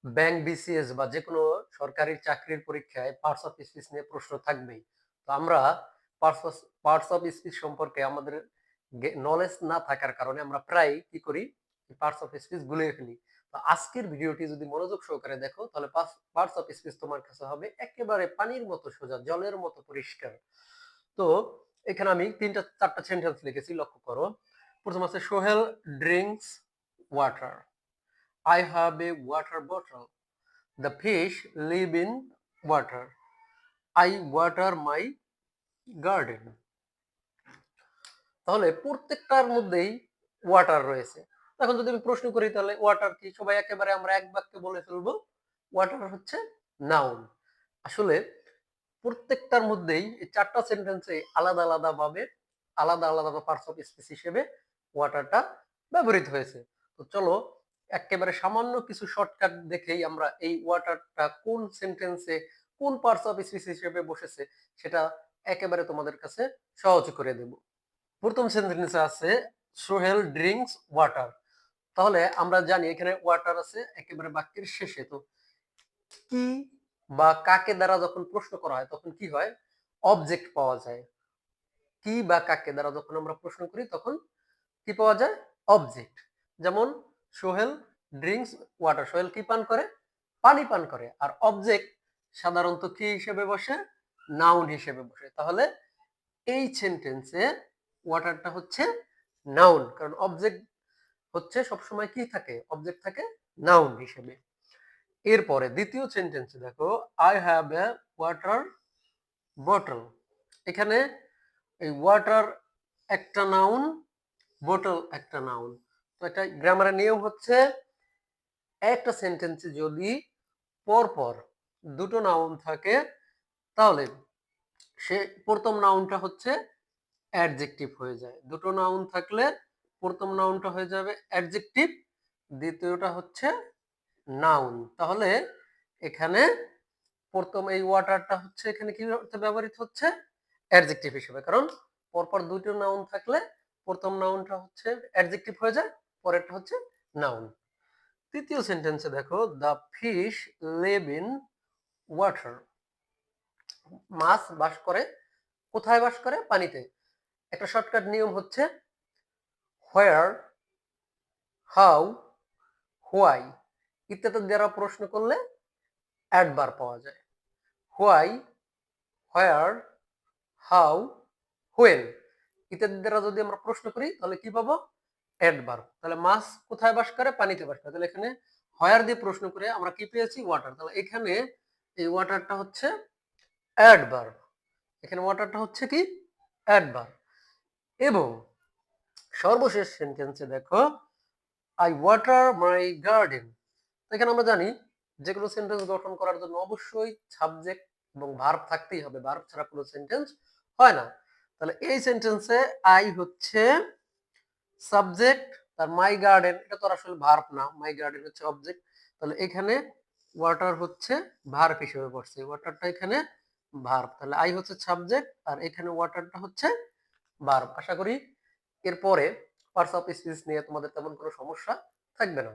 Bank, BCS বা যেকোনো সরকারি চাকরির পরীক্ষায় পার্টস অফ স্পিচ নিয়ে প্রশ্ন থাকবেই। তো আমরা পার্টস অফ স্পিচ সম্পর্কে আমাদের নলেজ না থাকার কারণে আমরা প্রায়ই কি করি? পার্টস অফ স্পিচ গুলিয়ে ফেলি। তো আজকের ভিডিওটি যদি মনোযোগ সহকারে দেখো তাহলে পার্টস অফ স্পিচ তোমার কাছে হবে একেবারে পানির মতো সোজা, জলের মতো পরিষ্কার। তো এখানে আমি ৪টা সেন্টেন্স লিখেছি, লক্ষ্য করো। প্রথম আছে Sohel drinks water. I have a water bottle. The fish live in water. I water my garden. তাহলে প্রত্যেকটার মধ্যেই ওয়াটার রয়েছে। এখন যদি আমি প্রশ্ন করি তাহলে ওয়াটার কি? সবাই একেবারে আমরা এক বাক্যে বলে ফেলবো ওয়াটার হচ্ছে নাউন। আসলে প্রত্যেকটার মধ্যেই এই ৪টা সেন্টেন্সে আলাদা আলাদা ভাবে আলাদা আলাদা পার্টস অফ স্পিচ হিসেবে ওয়াটারটা ব্যবহৃত হয়েছে। তো চলো একেবারে সামান্য কিছু শর্টকাট দেখেই আমরা এই ওয়াটারটা কোন সেন্টেন্সে কোন পার্টস অফ স্পিচ হিসেবে বসেছে সেটা একেবারে তোমাদের কাছে সহজ করে দেব। প্রথম সেন্টেন্সে আছে সোহেল ড্রিঙ্কস ওয়াটার। তাহলে আমরা জানি এখানে ওয়াটার আছে একেবারে বাক্যের শেষে। তো কি বা কাকে দ্বারা যখন প্রশ্ন করা হয় তখন কি হয়? অবজেক্ট পাওয়া যায়। কি বা কাকে দ্বারা যখন আমরা প্রশ্ন করি তখন কি পাওয়া যায়? অবজেক্ট। যেমন সোহেল ড্রিঙ্কস ওয়াটার। সোহেল কি পান করে? পানি পান করে। আর অবজেক্ট সাধারণত কি হিসেবে বসে? নাউন হিসেবে বসে। তাহলে এই সেন্টেন্সে ওয়াটারটা হচ্ছে নাউন, কারণ অবজেক্ট হচ্ছে সবসময় কি থাকে? অবজেক্ট থাকে নাউন হিসেবে। এরপরে দ্বিতীয় সেন্টেন্সে দেখো, I have a water bottle. এখানে এই ওয়াটার একটা নাউন, বোতল একটা নাউন। তো এটা গ্রামারের নিয়ম হচ্ছে একটা সেন্টেন্সে যদি পরপর দুটো নাউন থাকে তাহলে সে প্রথম নাউনটা হচ্ছে অ্যাডজেক্টিভ হয়ে যায়। দুটো নাউন থাকলে প্রথম নাউনটা হয়ে যাবে অ্যাডজেক্টিভ, দ্বিতীয়টা হচ্ছে নাউন। তাহলে এখানে প্রথম এই ওয়াটারটা হচ্ছে এখানে কি অর্থে ব্যবহৃত হচ্ছে? অ্যাডজেক্টিভ হিসেবে, কারণ পরপর দুটো নাউন থাকলে প্রথম নাউনটা হচ্ছে অ্যাডজেক্টিভ হয়ে যায়, পরেরটা হচ্ছে নাউন। তৃতীয় সেন্টেন্সে দেখো, the fish live in water. মাছ বাস করে কোথায়? বাস করে পানিতে। একটা শর্টকাট নিয়ম হচ্ছে হোয়ার, হাউ, হোয়াই ইত্যাদি দ্বারা প্রশ্ন করলে অ্যাডভার্ব পাওয়া যায়। হোয়াই, হোয়ার, হাউ, হোয়েন ইত্যাদি দ্বারা যদি আমরা প্রশ্ন করি তাহলে কি পাবো? অ্যাডভার্ব। তাহলে মাছ কোথায় বাস করে? পানিতে বাস করে। তাহলে এখানে হোয়ার দিয়ে প্রশ্ন করে আমরা কি পেয়েছি? ওয়াটার। তাহলে এখানে এই ওয়াটারটা হচ্ছে অ্যাডভার্ব। এখানে ওয়াটারটা হচ্ছে কি? অ্যাডভার্ব। এবং সর্বশেষ সেন্টেন্সে দেখো, আই ওয়াটার মাই গার্ডেন। এখানে আমরা জানি যে কোনো সেন্টেন্স গঠন করার জন্য অবশ্যই সাবজেক্ট এবং ভার্ব থাকতেই হবে। ভার্ব ছাড়া কোনো সেন্টেন্স হয় না। তাহলে এই সেন্টেন্সে আই হচ্ছে সাবজেক্ট, তার মাই গার্ডেন এটা তো আসলে ভার্ব না, মাই গার্ডেন হচ্ছে অবজেক্ট। তাহলে এখানে ওয়াটার হচ্ছে ভার্ব হিসেবে বসছে। ওয়াটারটা এখানে ভার্ব। তাহলে আই হচ্ছে সাবজেক্ট আর এখানে ওয়াটারটা হচ্ছে ভার্ব। আশা করি এরপরে পার্টস অফ স্পিচ নিয়ে তোমাদের তেমন কোনো সমস্যা থাকবে না।